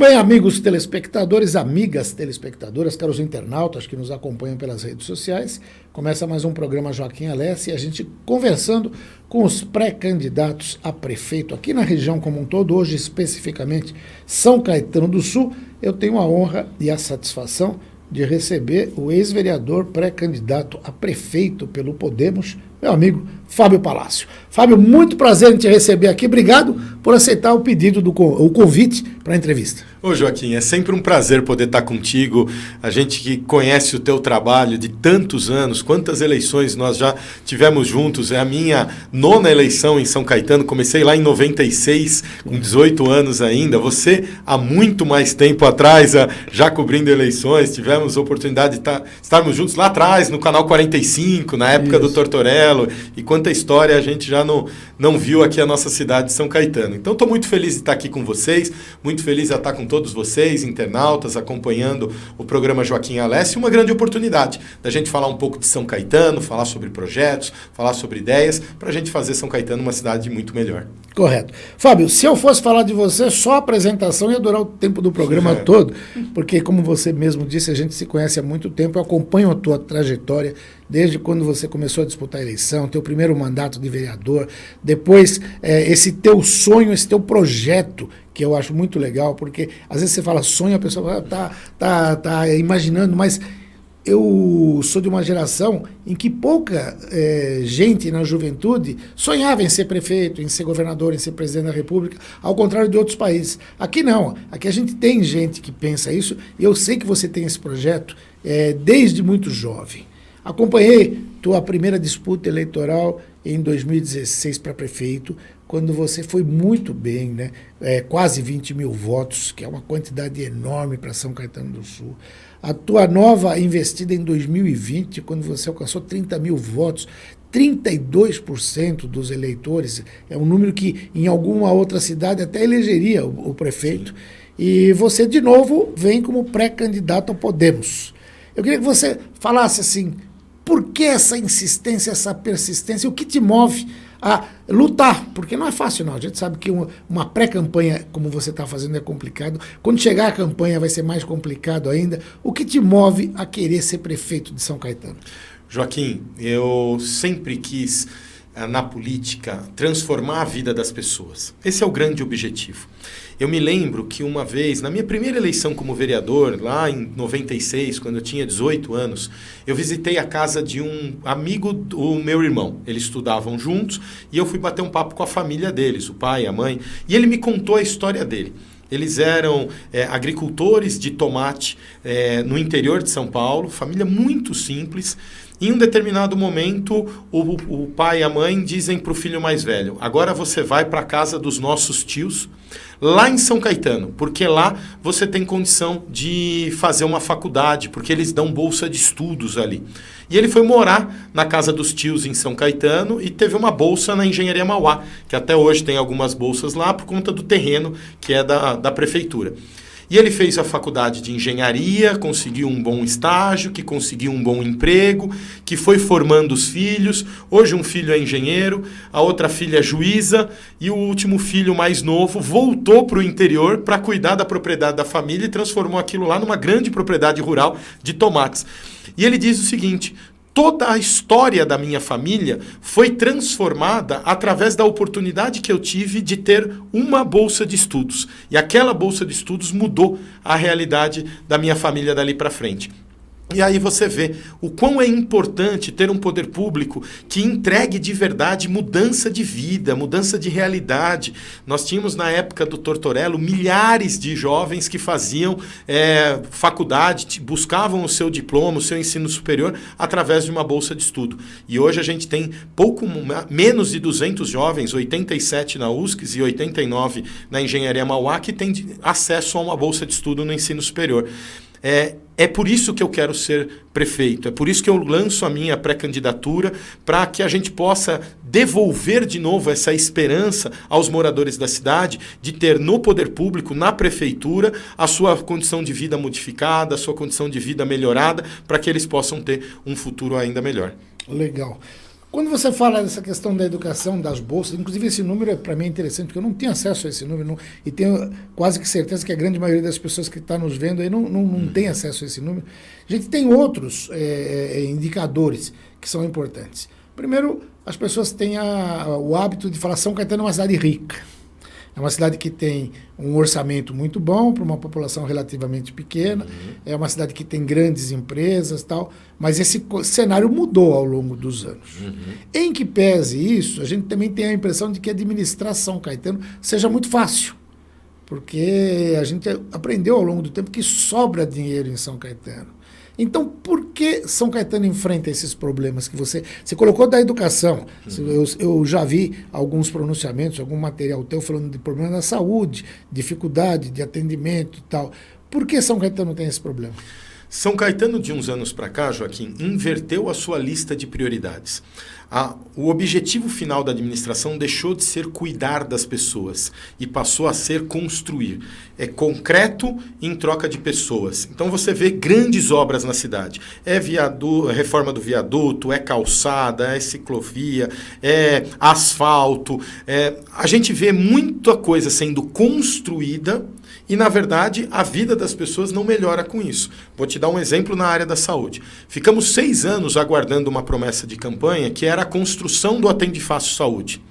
bem, amigos telespectadores, amigas telespectadoras, caros internautas que nos acompanham pelas redes sociais, começa mais um programa Joaquim Alessi e a gente conversando com os pré-candidatos a prefeito aqui na região como um todo, hoje especificamente São Caetano do Sul. Eu tenho a honra e a satisfação de receber o ex-vereador pré-candidato a prefeito pelo Podemos, meu amigo Fábio Palácio. Fábio, muito prazer em te receber aqui. Obrigado por aceitar o pedido, o convite para a entrevista. Ô Joaquim, é sempre um prazer poder estar contigo. A gente que conhece o teu trabalho de tantos anos, quantas eleições nós já tivemos juntos. É a minha 9ª eleição em São Caetano. Comecei lá em 96, com 18 anos ainda. Você, há muito mais tempo atrás, já cobrindo eleições. Tivemos a oportunidade de estarmos juntos lá atrás, no Canal 45, na época do Tortorello. E quanta história a gente já não viu aqui a nossa cidade de São Caetano. Então, estou muito feliz de estar aqui com vocês, muito feliz de estar com todos vocês, internautas, acompanhando o programa Joaquim Alessi. Uma grande oportunidade da gente falar um pouco de São Caetano, falar sobre projetos, falar sobre ideias, para a gente fazer São Caetano uma cidade muito melhor. Correto. Fábio, se eu fosse falar de você, só a apresentação ia durar o tempo do programa todo, porque, como você mesmo disse, a gente se conhece há muito tempo, eu acompanho a tua trajetória desde quando você começou a disputar a eleição, teu primeiro mandato de vereador, depois esse teu sonho, esse teu projeto, que eu acho muito legal, porque às vezes você fala sonho, a pessoa tá imaginando, mas eu sou de uma geração em que pouca gente na juventude sonhava em ser prefeito, em ser governador, em ser presidente da República, ao contrário de outros países. Aqui não, aqui a gente tem gente que pensa isso, e eu sei que você tem esse projeto desde muito jovem. Acompanhei tua primeira disputa eleitoral em 2016 para prefeito, quando você foi muito bem, né? Quase 20 mil votos, que é uma quantidade enorme para São Caetano do Sul. A tua nova investida em 2020, quando você alcançou 30 mil votos, 32% dos eleitores, é um número que em alguma outra cidade até elegeria o prefeito. E você, de novo, vem como pré-candidato ao Podemos. Eu queria que você falasse assim, por que essa insistência, essa persistência, o que te move a lutar? Porque não é fácil não, a gente sabe que uma pré-campanha como você está fazendo é complicado, quando chegar a campanha vai ser mais complicado ainda. O que te move a querer ser prefeito de São Caetano? Joaquim, eu sempre quis, na política, transformar a vida das pessoas. Esse é o grande objetivo. Eu me lembro que uma vez, na minha primeira eleição como vereador, lá em 96, quando eu tinha 18 anos, eu visitei a casa de um amigo do meu irmão. Eles estudavam juntos e eu fui bater um papo com a família deles, o pai, a mãe, e ele me contou a história dele. Eles eram agricultores de tomate no interior de São Paulo, família muito simples. Em um determinado momento, o pai e a mãe dizem para o filho mais velho, agora você vai para a casa dos nossos tios, lá em São Caetano, porque lá você tem condição de fazer uma faculdade, porque eles dão bolsa de estudos ali. E ele foi morar na casa dos tios em São Caetano e teve uma bolsa na Engenharia Mauá, que até hoje tem algumas bolsas lá por conta do terreno que é da prefeitura. E ele fez a faculdade de engenharia, conseguiu um bom estágio, que conseguiu um bom emprego, que foi formando os filhos. Hoje um filho é engenheiro, a outra filha é juíza e o último filho mais novo voltou para o interior para cuidar da propriedade da família e transformou aquilo lá numa grande propriedade rural de tomates. E ele diz o seguinte: toda a história da minha família foi transformada através da oportunidade que eu tive de ter uma bolsa de estudos. E aquela bolsa de estudos mudou a realidade da minha família dali para frente. E aí você vê o quão é importante ter um poder público que entregue de verdade mudança de vida, mudança de realidade. Nós tínhamos na época do Tortorello milhares de jovens que faziam faculdade, buscavam o seu diploma, o seu ensino superior através de uma bolsa de estudo. E hoje a gente tem menos de 200 jovens, 87 na USCS e 89 na Engenharia Mauá, que têm acesso a uma bolsa de estudo no ensino superior. É por isso que eu quero ser prefeito, é por isso que eu lanço a minha pré-candidatura, para que a gente possa devolver de novo essa esperança aos moradores da cidade de ter no poder público, na prefeitura, a sua condição de vida modificada, a sua condição de vida melhorada, para que eles possam ter um futuro ainda melhor. Legal. Quando você fala dessa questão da educação, das bolsas, inclusive esse número para mim é interessante, porque eu não tenho acesso a esse número, e tenho quase que certeza que a grande maioria das pessoas que está nos vendo aí não tem acesso a esse número. A gente tem outros indicadores que são importantes. Primeiro, as pessoas têm o hábito de falar São Caetano é uma cidade rica. É uma cidade que tem um orçamento muito bom para uma população relativamente pequena, é uma cidade que tem grandes empresas e tal, mas esse cenário mudou ao longo dos anos. Em que pese isso, a gente também tem a impressão de que administrar São Caetano seja muito fácil, porque a gente aprendeu ao longo do tempo que sobra dinheiro em São Caetano. Então, por que São Caetano enfrenta esses problemas que você colocou da educação? Eu já vi alguns pronunciamentos, algum material teu falando de problema da saúde, dificuldade de atendimento e tal. Por que São Caetano tem esse problema? São Caetano, de uns anos para cá, Joaquim, inverteu a sua lista de prioridades. O objetivo final da administração deixou de ser cuidar das pessoas e passou a ser construir. É concreto em troca de pessoas. Então você vê grandes obras na cidade. É reforma do viaduto, é calçada, é ciclovia, é asfalto. A gente vê muita coisa sendo construída e, na verdade, a vida das pessoas não melhora com isso. Vou te dar um exemplo na área da saúde. Ficamos 6 anos aguardando uma promessa de campanha que era a construção do Atende Fácil Saúde.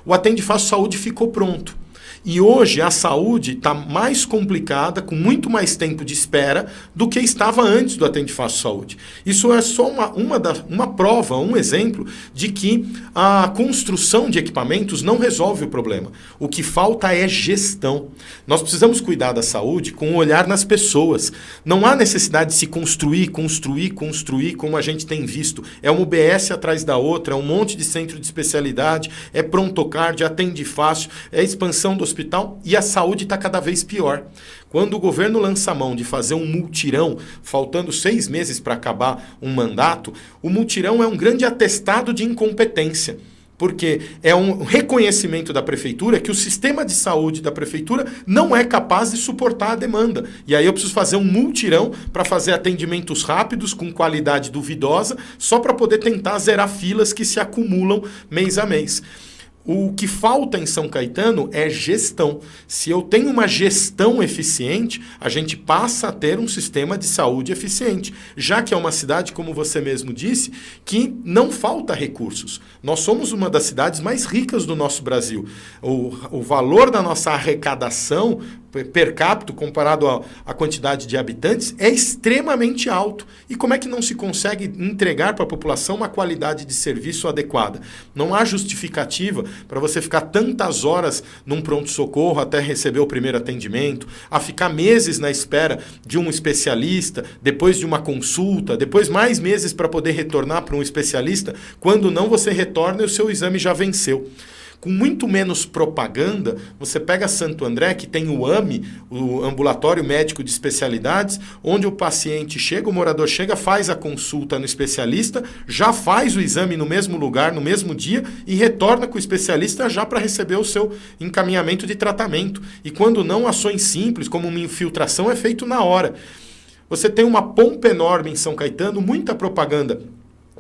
O Atende Fácil Saúde ficou pronto. E hoje a saúde está mais complicada, com muito mais tempo de espera do que estava antes do Atende Fácil Saúde. Isso é só uma prova, um exemplo de que a construção de equipamentos não resolve o problema. O que falta é gestão. Nós precisamos cuidar da saúde com um olhar nas pessoas. Não há necessidade de se construir como a gente tem visto. É uma UBS atrás da outra, é um monte de centro de especialidade, é Prontocard, Atende Fácil, é expansão do hospital, e a saúde está cada vez pior. Quando o governo lança a mão de fazer um multirão, faltando 6 meses para acabar um mandato, o multirão é um grande atestado de incompetência. Porque é um reconhecimento da prefeitura que o sistema de saúde da prefeitura não é capaz de suportar a demanda. E aí eu preciso fazer um multirão para fazer atendimentos rápidos, com qualidade duvidosa, só para poder tentar zerar filas que se acumulam mês a mês. O que falta em São Caetano é gestão. Se eu tenho uma gestão eficiente, a gente passa a ter um sistema de saúde eficiente, já que é uma cidade, como você mesmo disse, que não falta recursos. Nós somos uma das cidades mais ricas do nosso Brasil. O valor da nossa arrecadação per capita, comparado à quantidade de habitantes, é extremamente alto. E como é que não se consegue entregar para a população uma qualidade de serviço adequada? Não há justificativa para você ficar tantas horas num pronto-socorro até receber o primeiro atendimento, a ficar meses na espera de um especialista, depois de uma consulta, depois mais meses para poder retornar para um especialista, quando não você retorna e o seu exame já venceu. Com muito menos propaganda, você pega Santo André, que tem o AME, o Ambulatório Médico de Especialidades, onde o paciente chega, o morador chega, faz a consulta no especialista, já faz o exame no mesmo lugar, no mesmo dia, e retorna com o especialista já para receber o seu encaminhamento de tratamento. E quando não, ações simples, como uma infiltração, é feito na hora. Você tem uma pompa enorme em São Caetano, muita propaganda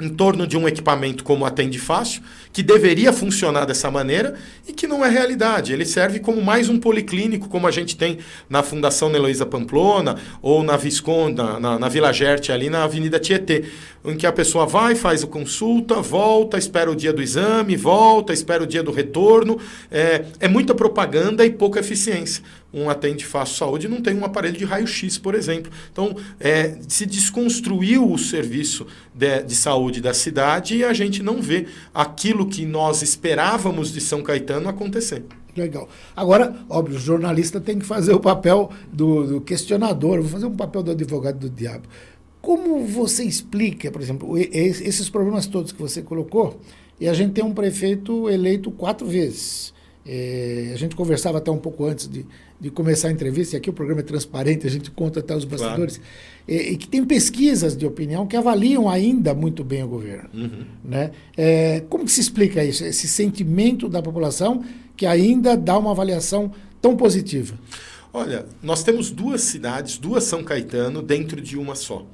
em torno de um equipamento como o Atende Fácil, que deveria funcionar dessa maneira e que não é realidade. Ele serve como mais um policlínico, como a gente tem na Fundação Heloísa Pamplona ou na Visconde, na Vila Gerte, ali na Avenida Tietê, em que a pessoa vai, faz a consulta, volta, espera o dia do exame, volta, espera o dia do retorno. É muita propaganda e pouca eficiência. Um Atende Fácil Saúde não tem um aparelho de raio-x, por exemplo. Então, se desconstruiu o serviço de saúde da cidade e a gente não vê aquilo que nós esperávamos de São Caetano acontecer. Legal. Agora, óbvio, o jornalista tem que fazer o papel do questionador, vou fazer um papel do advogado do diabo. Como você explica, por exemplo, esses problemas todos que você colocou, e a gente tem um prefeito eleito 4 vezes. A gente conversava até um pouco antes de começar a entrevista, e aqui o programa é transparente, a gente conta até os bastidores, claro. E que tem pesquisas de opinião que avaliam ainda muito bem o governo. Né? Como que se explica isso, esse sentimento da população que ainda dá uma avaliação tão positiva? Olha, nós temos 2 cidades, 2 São Caetano, dentro de uma só.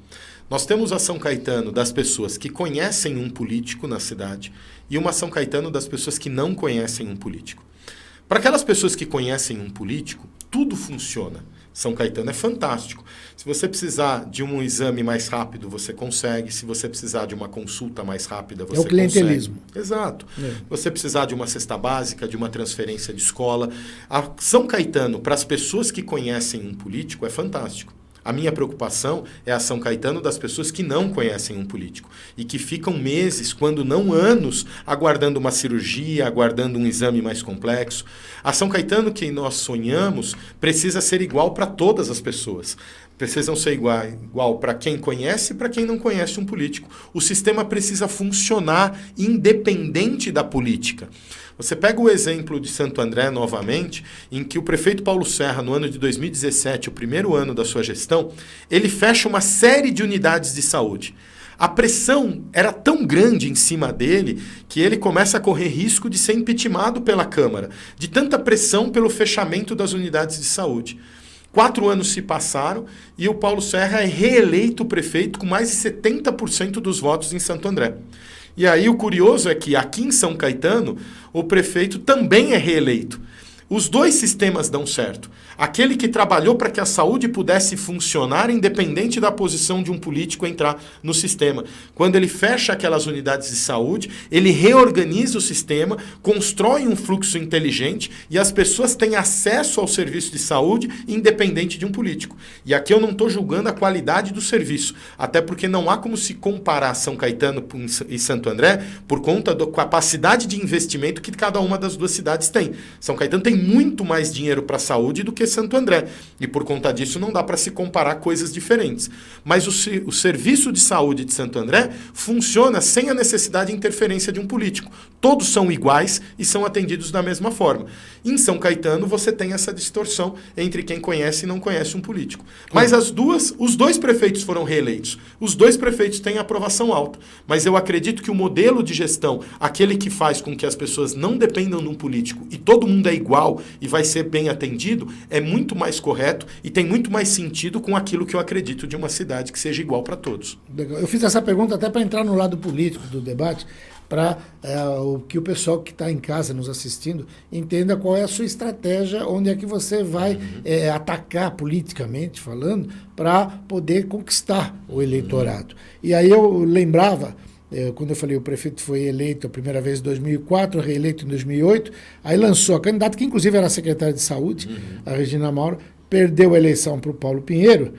Nós temos a São Caetano das pessoas que conhecem um político na cidade e uma São Caetano das pessoas que não conhecem um político. Para aquelas pessoas que conhecem um político, tudo funciona. São Caetano é fantástico. Se você precisar de um exame mais rápido, você consegue. Se você precisar de uma consulta mais rápida, você consegue. É o clientelismo. Exato. Se você precisar de uma cesta básica, de uma transferência de escola. A São Caetano, para as pessoas que conhecem um político, é fantástico. A minha preocupação é a São Caetano das pessoas que não conhecem um político e que ficam meses, quando não anos, aguardando uma cirurgia, aguardando um exame mais complexo. A São Caetano que nós sonhamos precisa ser igual para todas as pessoas. Precisam ser igual para quem conhece e para quem não conhece um político. O sistema precisa funcionar independente da política. Você pega o exemplo de Santo André novamente, em que o prefeito Paulo Serra, no ano de 2017, o primeiro ano da sua gestão, ele fecha uma série de unidades de saúde. A pressão era tão grande em cima dele que ele começa a correr risco de ser impeachmentado pela Câmara, de tanta pressão pelo fechamento das unidades de saúde. 4 anos se passaram e o Paulo Serra é reeleito prefeito com mais de 70% dos votos em Santo André. E aí o curioso é que aqui em São Caetano, o prefeito também é reeleito. Os dois sistemas dão certo. Aquele que trabalhou para que a saúde pudesse funcionar independente da posição de um político entrar no sistema. Quando ele fecha aquelas unidades de saúde, ele reorganiza o sistema, constrói um fluxo inteligente e as pessoas têm acesso ao serviço de saúde independente de um político. E aqui eu não estou julgando a qualidade do serviço, até porque não há como se comparar São Caetano e Santo André por conta da capacidade de investimento que cada uma das duas cidades tem. São Caetano tem muito mais dinheiro para a saúde do que Santo André. E por conta disso não dá para se comparar coisas diferentes. Mas o serviço de saúde de Santo André funciona sem a necessidade de interferência de um político. Todos são iguais e são atendidos da mesma forma. Em São Caetano você tem essa distorção entre quem conhece e não conhece um político. Mas os dois prefeitos foram reeleitos. Os dois prefeitos têm aprovação alta. Mas eu acredito que o modelo de gestão, aquele que faz com que as pessoas não dependam de um político e todo mundo é igual e vai ser bem atendido, é muito mais correto e tem muito mais sentido com aquilo que eu acredito de uma cidade que seja igual para todos. Eu fiz essa pergunta até para entrar no lado político do debate, para que o pessoal que está em casa nos assistindo entenda qual é a sua estratégia, onde é que você vai atacar politicamente falando para poder conquistar o eleitorado. E aí eu lembrava, quando eu falei o prefeito foi eleito a primeira vez em 2004, reeleito em 2008, aí lançou a candidata, que inclusive era secretária de saúde, a Regina Mauro, perdeu a eleição para o Paulo Pinheiro,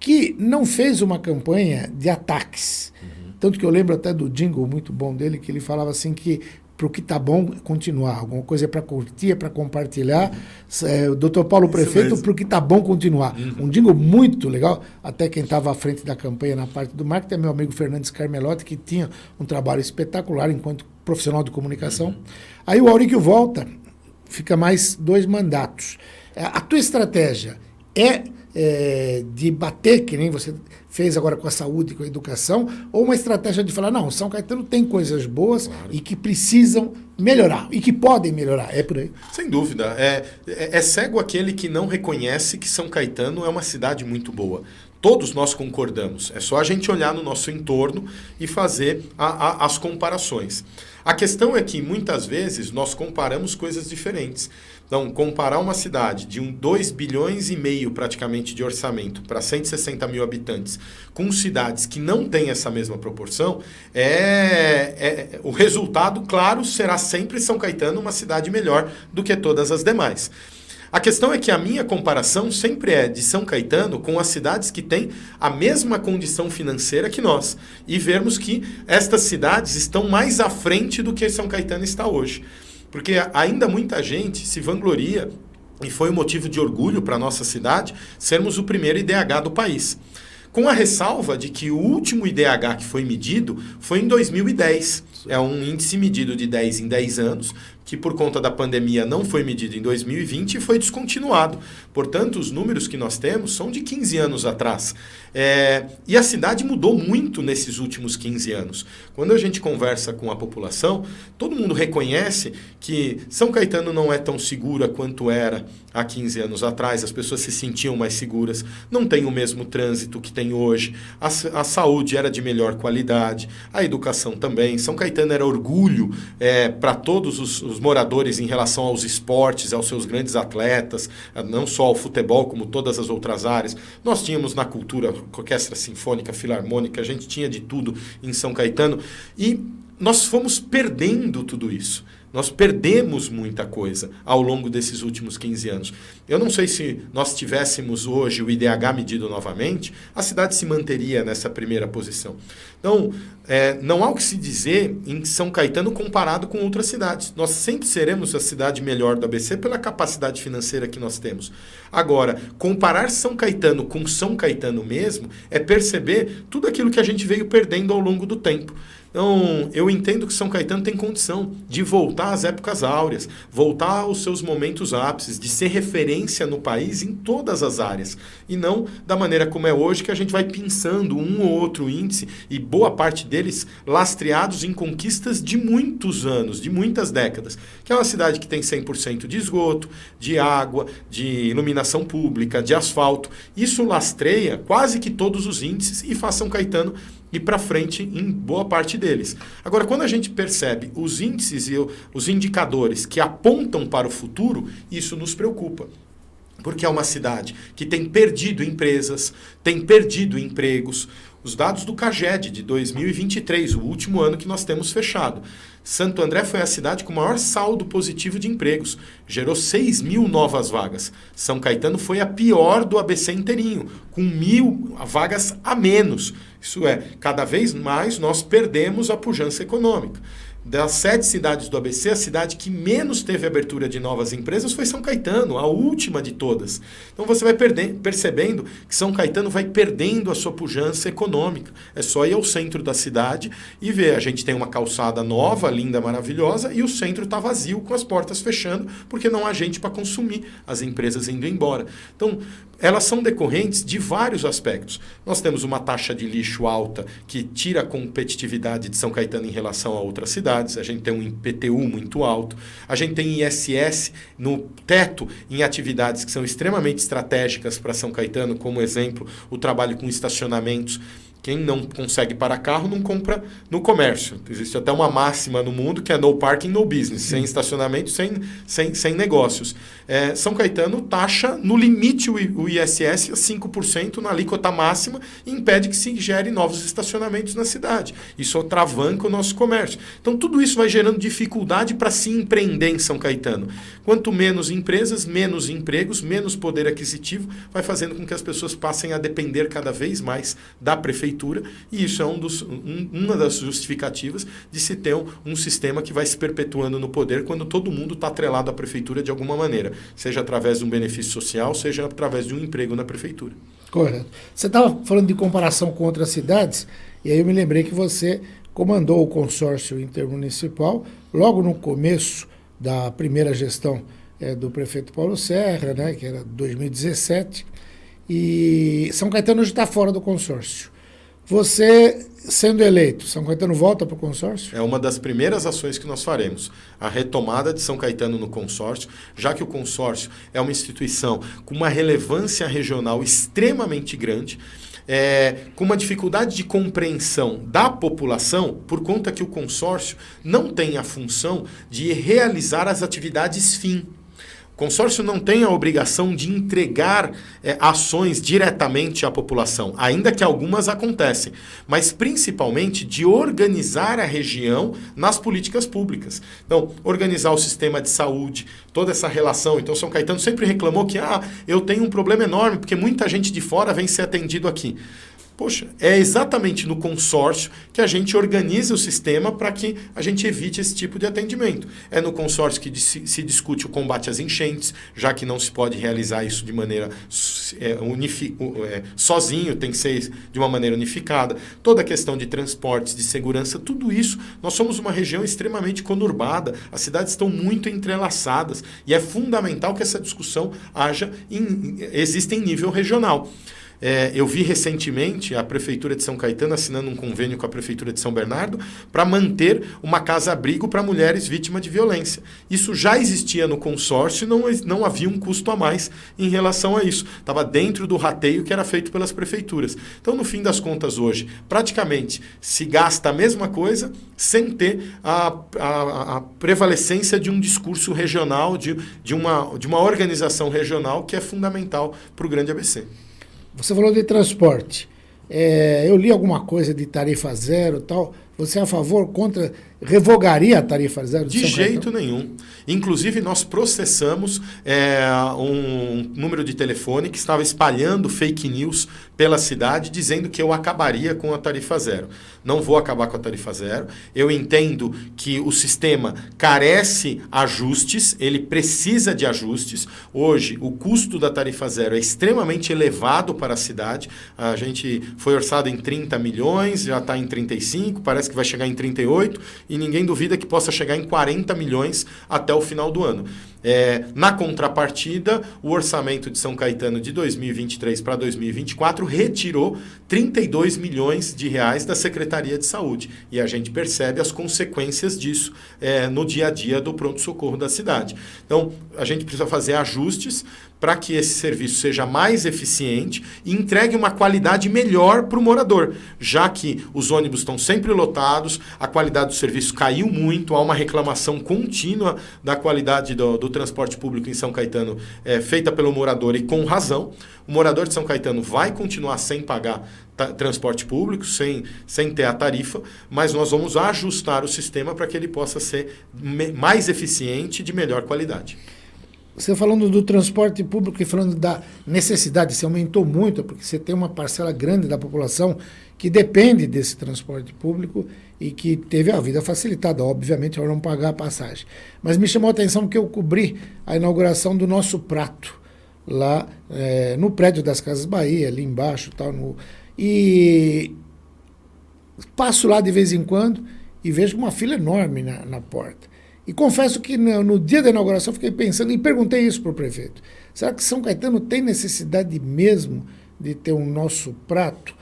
que não fez uma campanha de ataques. Tanto que eu lembro até do jingle muito bom dele, que ele falava assim que para o que está bom, continuar. Alguma coisa é para curtir, é para compartilhar. O doutor Paulo Prefeito, para o que está bom, continuar. Um jingle muito legal. Até quem estava à frente da campanha na parte do marketing é meu amigo Fernandes Carmelotti, que tinha um trabalho espetacular enquanto profissional de comunicação. Aí o Auríquio volta, fica mais 2 mandatos. A tua estratégia é de bater, que nem você fez agora com a saúde e com a educação, ou uma estratégia de falar, não, São Caetano tem coisas boas e que precisam melhorar, e que podem melhorar, é por aí? Sem dúvida. É cego aquele que não reconhece que São Caetano é uma cidade muito boa. Todos nós concordamos. É só a gente olhar no nosso entorno e fazer as comparações. A questão é que, muitas vezes, nós comparamos coisas diferentes. Então, comparar uma cidade de 2,5 bilhões praticamente de orçamento para 160 mil habitantes com cidades que não têm essa mesma proporção, o resultado, claro, será sempre São Caetano uma cidade melhor do que todas as demais. A questão é que a minha comparação sempre é de São Caetano com as cidades que têm a mesma condição financeira que nós. E vermos que estas cidades estão mais à frente do que São Caetano está hoje. Porque ainda muita gente se vangloria, e foi um motivo de orgulho para a nossa cidade, sermos o primeiro IDH do país. Com a ressalva de que o último IDH que foi medido foi em 2010. É um índice medido de 10 em 10 anos que por conta da pandemia não foi medido em 2020 e foi descontinuado. Portanto, os números que nós temos são de 15 anos atrás. E a cidade mudou muito nesses últimos 15 anos. Quando a gente conversa com a população, todo mundo reconhece que São Caetano não é tão segura quanto era há 15 anos atrás, as pessoas se sentiam mais seguras, não tem o mesmo trânsito que tem hoje, a saúde era de melhor qualidade, a educação também. São Caetano era orgulho para todos os moradores em relação aos esportes, aos seus grandes atletas, não só ao futebol, como todas as outras áreas. Nós tínhamos na cultura orquestra sinfônica, filarmônica, a gente tinha de tudo em São Caetano e nós fomos perdendo tudo isso. Nós perdemos muita coisa ao longo desses últimos 15 anos. Eu não sei se nós tivéssemos hoje o IDH medido novamente, a cidade se manteria nessa primeira posição. Então, não há o que se dizer em São Caetano comparado com outras cidades. Nós sempre seremos a cidade melhor do ABC pela capacidade financeira que nós temos. Agora, comparar São Caetano com São Caetano mesmo é perceber tudo aquilo que a gente veio perdendo ao longo do tempo. Então, eu entendo que São Caetano tem condição de voltar às épocas áureas, voltar aos seus momentos ápices, de ser referência no país em todas as áreas. E não da maneira como é hoje, que a gente vai pensando um ou outro índice, e boa parte deles lastreados em conquistas de muitos anos, de muitas décadas. Que é uma cidade que tem 100% de esgoto, de água, de iluminação pública, de asfalto. Isso lastreia quase que todos os índices e faz São Caetano ir para frente em boa parte deles. Agora, quando a gente percebe os índices e os indicadores que apontam para o futuro, isso nos preocupa. Porque é uma cidade que tem perdido empresas, tem perdido empregos. Os dados do CAGED de 2023, o último ano que nós temos fechado. Santo André foi a cidade com o maior saldo positivo de empregos. Gerou 6 mil novas vagas. São Caetano foi a pior do ABC inteirinho, com 1.000 vagas a menos. Isso é, cada vez mais nós perdemos a pujança econômica. Das 7 cidades do ABC, a cidade que menos teve abertura de novas empresas foi São Caetano, a última de todas. Então você vai percebendo que São Caetano vai perdendo a sua pujança econômica. É só ir ao centro da cidade e ver. A gente tem uma calçada nova, linda, maravilhosa, e o centro está vazio, com as portas fechando, porque não há gente para consumir, as empresas indo embora. Então, elas são decorrentes de vários aspectos. Nós temos uma taxa de lixo alta que tira a competitividade de São Caetano em relação a outras cidades. A gente tem um IPTU muito alto. A gente tem ISS no teto em atividades que são extremamente estratégicas para São Caetano, como exemplo, o trabalho com estacionamentos. Quem não consegue parar carro não compra no comércio. Existe até uma máxima no mundo que é no parking, no business. Sim. Sem estacionamento, sem negócios. São Caetano taxa no limite o ISS a 5% na alíquota máxima e impede que se gere novos estacionamentos na cidade. Isso atravanca o nosso comércio. Então tudo isso vai gerando dificuldade para se empreender em São Caetano. Quanto menos empresas, menos empregos, menos poder aquisitivo, vai fazendo com que as pessoas passem a depender cada vez mais da prefeitura. E isso é uma das justificativas de se ter um sistema que vai se perpetuando no poder quando todo mundo está atrelado à prefeitura de alguma maneira, seja através de um benefício social, seja através de um emprego na prefeitura. Correto. Você estava falando de comparação com outras cidades, e aí eu me lembrei que você comandou o consórcio intermunicipal logo no começo da primeira gestão do prefeito Paulo Serra, né, que era 2017, e São Caetano já está fora do consórcio. Você, sendo eleito, São Caetano volta para o consórcio? É uma das primeiras ações que nós faremos. A retomada de São Caetano no consórcio, já que o consórcio é uma instituição com uma relevância regional extremamente grande, com uma dificuldade de compreensão da população, por conta que o consórcio não tem a função de realizar as atividades fim. O consórcio não tem a obrigação de entregar ações diretamente à população, ainda que algumas acontecem, mas principalmente de organizar a região nas políticas públicas. Então, organizar o sistema de saúde, toda essa relação. Então, São Caetano sempre reclamou que eu tenho um problema enorme, porque muita gente de fora vem ser atendido aqui. Poxa, é exatamente no consórcio que a gente organiza o sistema para que a gente evite esse tipo de atendimento. É no consórcio que se discute o combate às enchentes, já que não se pode realizar isso de maneira sozinho, tem que ser de uma maneira unificada. Toda a questão de transportes, de segurança, tudo isso. Nós somos uma região extremamente conurbada, as cidades estão muito entrelaçadas e é fundamental que essa discussão exista em nível regional. Eu vi recentemente a Prefeitura de São Caetano assinando um convênio com a Prefeitura de São Bernardo para manter uma casa-abrigo para mulheres vítimas de violência. Isso já existia no consórcio e não havia um custo a mais em relação a isso. Estava dentro do rateio que era feito pelas prefeituras. Então, no fim das contas, hoje, praticamente se gasta a mesma coisa sem ter a prevalecência de um discurso regional, de uma organização regional que é fundamental para o grande ABC. Você falou de transporte. Eu li alguma coisa de tarifa zero e tal. Você é a favor, contra, revogaria a tarifa zero? De jeito nenhum. Inclusive, nós processamos um número de telefone que estava espalhando fake news pela cidade, dizendo que eu acabaria com a tarifa zero. Não vou acabar com a tarifa zero. Eu entendo que o sistema carece ajustes, ele precisa de ajustes. Hoje, o custo da tarifa zero é extremamente elevado para a cidade. A gente foi orçado em 30 milhões, já está em 35, parece que vai chegar em 38, e ninguém duvida que possa chegar em 40 milhões até o final do ano. Na contrapartida, o orçamento de São Caetano de 2023 para 2024 retirou 32 milhões de reais da Secretaria de Saúde. E a gente percebe as consequências disso no dia a dia do pronto-socorro da cidade. Então, a gente precisa fazer ajustes para que esse serviço seja mais eficiente e entregue uma qualidade melhor para o morador, já que os ônibus estão sempre lotados, a qualidade do serviço caiu muito, há uma reclamação contínua da qualidade do transporte público em São Caetano, feita pelo morador e com razão. O morador de São Caetano vai continuar sem pagar transporte público, sem ter a tarifa, mas nós vamos ajustar o sistema para que ele possa ser mais eficiente e de melhor qualidade. Você falando do transporte público e falando da necessidade, você aumentou muito, porque você tem uma parcela grande da população que depende desse transporte público e que teve a vida facilitada, obviamente, ao não pagar a passagem. Mas me chamou a atenção porque eu cobri a inauguração do Nosso Prato, lá no prédio das Casas Bahia, ali embaixo, e passo lá de vez em quando e vejo uma fila enorme na porta. E confesso que no dia da inauguração fiquei pensando e perguntei isso para o prefeito. Será que São Caetano tem necessidade mesmo de ter um Nosso Prato?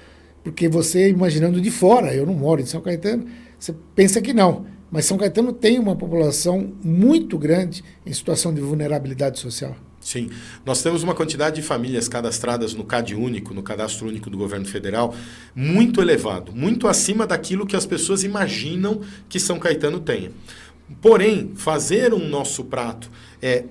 Porque você, imaginando de fora, eu não moro em São Caetano, você pensa que não. Mas São Caetano tem uma população muito grande em situação de vulnerabilidade social. Sim, nós temos uma quantidade de famílias cadastradas no CAD único, no Cadastro Único do Governo Federal, muito elevado, muito acima daquilo que as pessoas imaginam que São Caetano tenha. Porém, fazer um Nosso Prato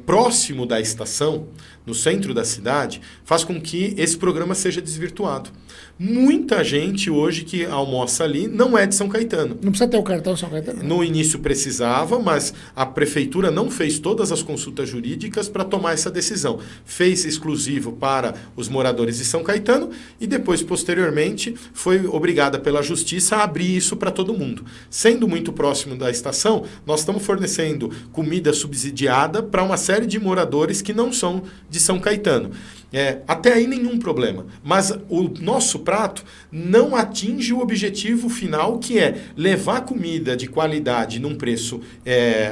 próximo da estação, no centro da cidade, faz com que esse programa seja desvirtuado. Muita gente hoje que almoça ali não é de São Caetano. Não precisa ter o cartão São Caetano? No início precisava, mas a prefeitura não fez todas as consultas jurídicas para tomar essa decisão. Fez exclusivo para os moradores de São Caetano e depois, posteriormente, foi obrigada pela justiça a abrir isso para todo mundo. Sendo muito próximo da estação, nós estamos fornecendo comida subsidiada para uma série de moradores que não são de São Caetano. Até aí nenhum problema, mas o Nosso Prato não atinge o objetivo final, que é levar comida de qualidade num preço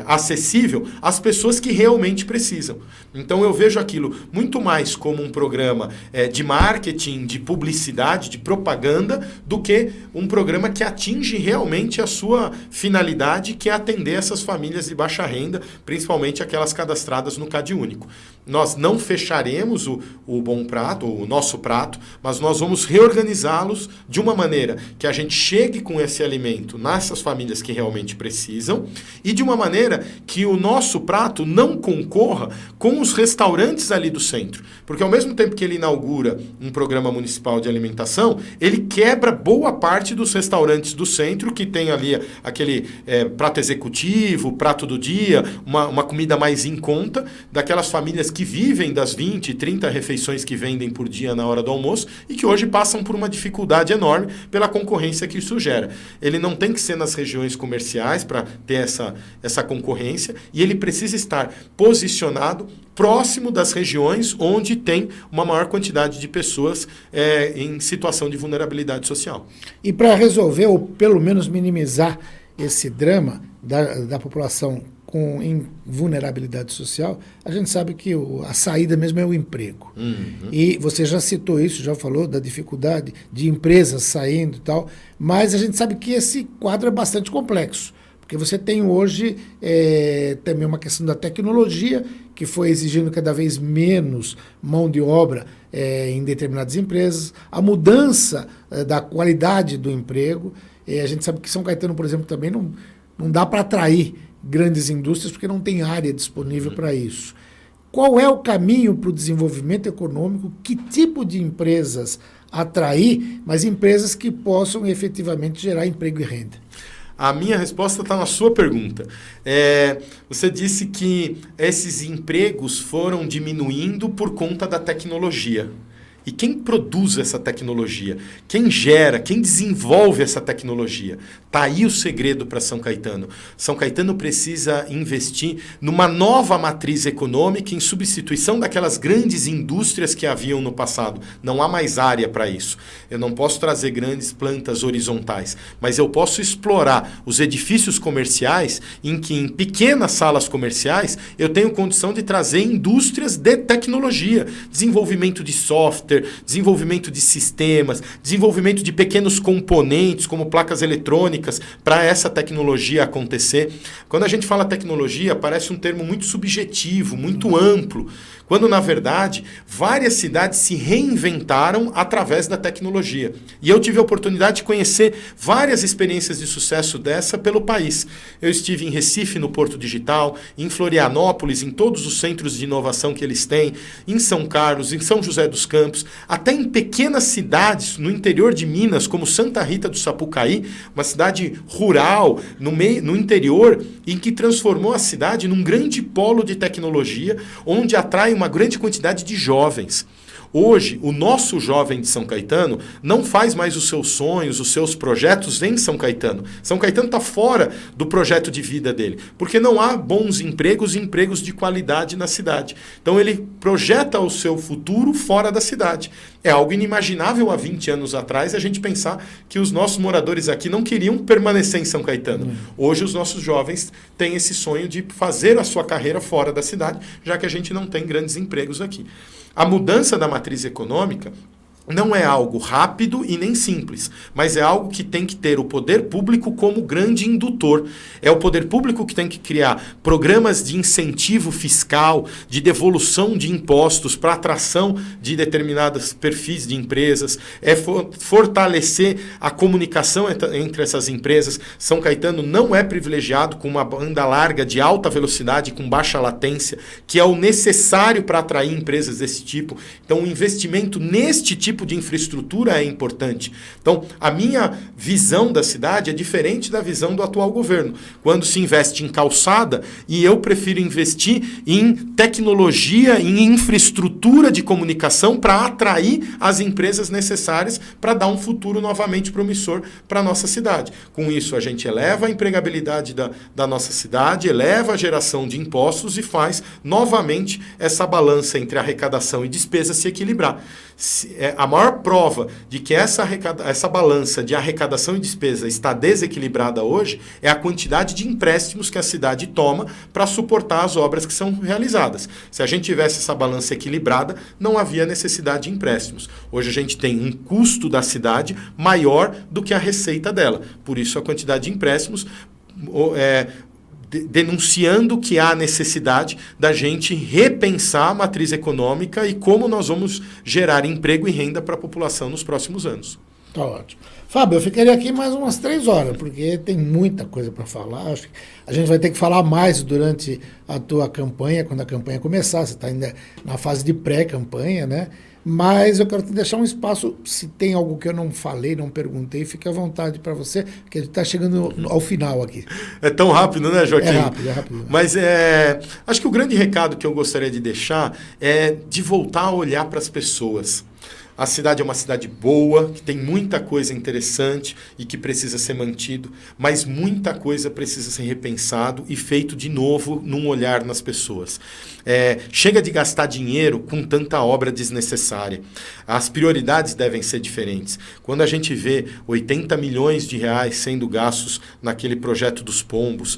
acessível às pessoas que realmente precisam. Então eu vejo aquilo muito mais como um programa de marketing, de publicidade, de propaganda, do que um programa que atinge realmente a sua finalidade, que é atender essas famílias de baixa renda, principalmente aquelas cadastradas no CAD único. Nós não fecharemos o Bom Prato, o Nosso Prato, mas nós vamos reorganizá-los de uma maneira que a gente chegue com esse alimento nessas famílias que realmente precisam e de uma maneira que o Nosso Prato não concorra com os restaurantes ali do centro. Porque ao mesmo tempo que ele inaugura um programa municipal de alimentação, ele quebra boa parte dos restaurantes do centro que tem ali aquele prato executivo, prato do dia, uma comida mais em conta, daquelas famílias que vivem das 20, 30 refeições que vendem por dia na hora do almoço e que hoje passam por uma dificuldade enorme pela concorrência que isso gera. Ele não tem que ser nas regiões comerciais para ter essa concorrência e ele precisa estar posicionado próximo das regiões onde tem uma maior quantidade de pessoas em situação de vulnerabilidade social. E para resolver, ou pelo menos minimizar esse drama da população em vulnerabilidade social, a gente sabe que a saída mesmo é o emprego. Uhum. E você já citou isso, já falou da dificuldade de empresas saindo e tal, mas a gente sabe que esse quadro é bastante complexo, porque você tem hoje também uma questão da tecnologia, que foi exigindo cada vez menos mão de obra em determinadas empresas, a mudança da qualidade do emprego. A gente sabe que São Caetano, por exemplo, também não dá para atrair grandes indústrias porque não tem área disponível para isso. Qual é o caminho para o desenvolvimento econômico? Que tipo de empresas atrair, mas empresas que possam efetivamente gerar emprego e renda? A minha resposta está na sua pergunta. Você disse que esses empregos foram diminuindo por conta da tecnologia. E quem produz essa tecnologia? Quem gera, quem desenvolve essa tecnologia? Está aí o segredo para São Caetano. São Caetano precisa investir numa nova matriz econômica em substituição daquelas grandes indústrias que haviam no passado. Não há mais área para isso. Eu não posso trazer grandes plantas horizontais, mas eu posso explorar os edifícios comerciais em que, em pequenas salas comerciais, eu tenho condição de trazer indústrias de tecnologia, desenvolvimento de software, desenvolvimento de sistemas, desenvolvimento de pequenos componentes, como placas eletrônicas, para essa tecnologia acontecer. Quando a gente fala tecnologia, parece um termo muito subjetivo, muito amplo, quando, na verdade, várias cidades se reinventaram através da tecnologia. E eu tive a oportunidade de conhecer várias experiências de sucesso dessa pelo país. Eu estive em Recife, no Porto Digital, em Florianópolis, em todos os centros de inovação que eles têm, em São Carlos, em São José dos Campos, até em pequenas cidades no interior de Minas, como Santa Rita do Sapucaí, uma cidade rural, no interior, em que transformou a cidade num grande polo de tecnologia, onde atrai uma grande quantidade de jovens. Hoje, o nosso jovem de São Caetano não faz mais os seus sonhos, os seus projetos em São Caetano. São Caetano está fora do projeto de vida dele, porque não há bons empregos e empregos de qualidade na cidade. Então ele projeta o seu futuro fora da cidade. É algo inimaginável há 20 anos atrás a gente pensar que os nossos moradores aqui não queriam permanecer em São Caetano. Hoje os nossos jovens têm esse sonho de fazer a sua carreira fora da cidade, já que a gente não tem grandes empregos aqui. A mudança da matriz econômica não é algo rápido e nem simples, mas é algo que tem que ter o poder público como grande indutor. É o poder público que tem que criar programas de incentivo fiscal, de devolução de impostos para atração de determinados perfis de empresas, é fortalecer a comunicação entre essas empresas. São Caetano não é privilegiado com uma banda larga de alta velocidade com baixa latência, que é o necessário para atrair empresas desse tipo. Então, o investimento neste tipo de infraestrutura é importante. Então, a minha visão da cidade é diferente da visão do atual governo. Quando se investe em calçada, e eu prefiro investir em tecnologia, em infraestrutura de comunicação para atrair as empresas necessárias para dar um futuro novamente promissor para a nossa cidade. Com isso, a gente eleva a empregabilidade da nossa cidade, eleva a geração de impostos e faz novamente essa balança entre arrecadação e despesa se equilibrar. A maior prova de que essa balança de arrecadação e despesa está desequilibrada hoje é a quantidade de empréstimos que a cidade toma para suportar as obras que são realizadas. Se a gente tivesse essa balança equilibrada, não havia necessidade de empréstimos. Hoje a gente tem um custo da cidade maior do que a receita dela. Por isso a quantidade de empréstimos denunciando que há necessidade da gente repensar a matriz econômica e como nós vamos gerar emprego e renda para a população nos próximos anos. Tá ótimo. Fábio, eu ficaria aqui mais umas 3 horas, porque tem muita coisa para falar. Acho que a gente vai ter que falar mais durante a tua campanha, quando a campanha começar. Você está ainda na fase de pré-campanha, né? Mas eu quero te deixar um espaço, se tem algo que eu não falei, não perguntei, fique à vontade para você, porque a gente está chegando ao final aqui. É tão rápido, né, Joaquim? É rápido. Mas acho que o grande recado que eu gostaria de deixar é de voltar a olhar para as pessoas. A cidade é uma cidade boa, que tem muita coisa interessante e que precisa ser mantido, mas muita coisa precisa ser repensado e feito de novo num olhar nas pessoas. Chega de gastar dinheiro com tanta obra desnecessária. As prioridades devem ser diferentes. Quando a gente vê 80 milhões de reais sendo gastos naquele projeto dos pombos,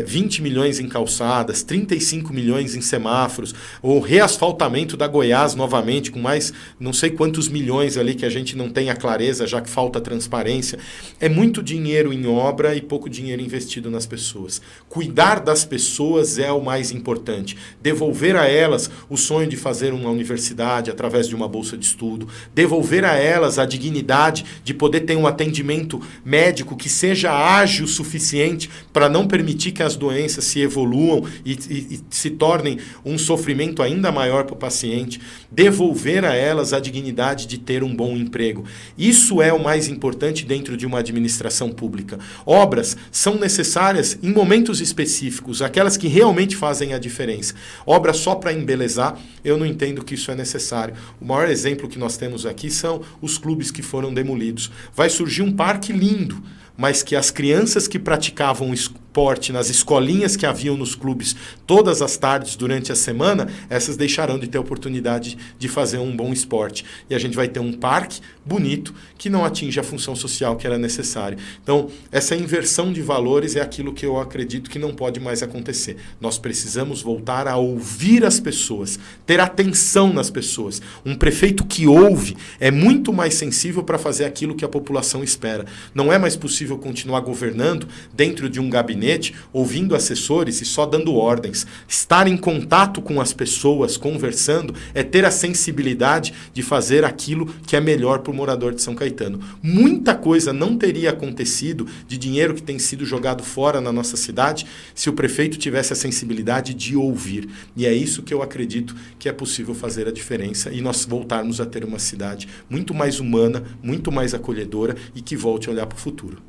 20 milhões em calçadas, 35 milhões em semáforos, o reasfaltamento da Goiás novamente, com mais não sei quantos milhões ali que a gente não tem a clareza, já que falta transparência. É muito dinheiro em obra e pouco dinheiro investido nas pessoas. Cuidar das pessoas é o mais importante. Devolver a elas o sonho de fazer uma universidade através de uma bolsa de estudo. Devolver a elas a dignidade de poder ter um atendimento médico que seja ágil o suficiente para não permitir que as doenças se evoluam e se tornem um sofrimento ainda maior para o paciente. Devolver a elas a dignidade de ter um bom emprego. Isso é o mais importante dentro de uma administração pública. Obras são necessárias em momentos específicos, aquelas que realmente fazem a diferença. Obra só para embelezar, eu não entendo que isso é necessário. O maior exemplo que nós temos aqui são os clubes que foram demolidos. Vai surgir um parque lindo, mas que as crianças que praticavam esporte nas escolinhas que haviam nos clubes todas as tardes durante a semana, essas deixarão de ter oportunidade de fazer um bom esporte. E a gente vai ter um parque bonito que não atinge a função social que era necessária. Então, essa inversão de valores é aquilo que eu acredito que não pode mais acontecer. Nós precisamos voltar a ouvir as pessoas, ter atenção nas pessoas. Um prefeito que ouve é muito mais sensível para fazer aquilo que a população espera. Não é mais possível continuar governando dentro de um gabinete, ouvindo assessores e só dando ordens. Estar em contato com as pessoas, conversando, é ter a sensibilidade de fazer aquilo que é melhor para o morador de São Caetano. Muita coisa não teria acontecido de dinheiro que tem sido jogado fora na nossa cidade se o prefeito tivesse a sensibilidade de ouvir. E é isso que eu acredito que é possível fazer a diferença e nós voltarmos a ter uma cidade muito mais humana, muito mais acolhedora e que volte a olhar para o futuro.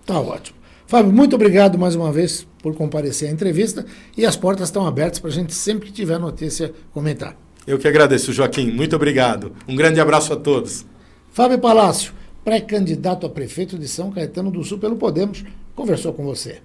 Tá ótimo. Fábio, muito obrigado mais uma vez por comparecer à entrevista e as portas estão abertas para a gente sempre que tiver notícia comentar. Eu que agradeço, Joaquim. Muito obrigado. Um grande abraço a todos. Fábio Palácio, pré-candidato a prefeito de São Caetano do Sul pelo Podemos, conversou com você.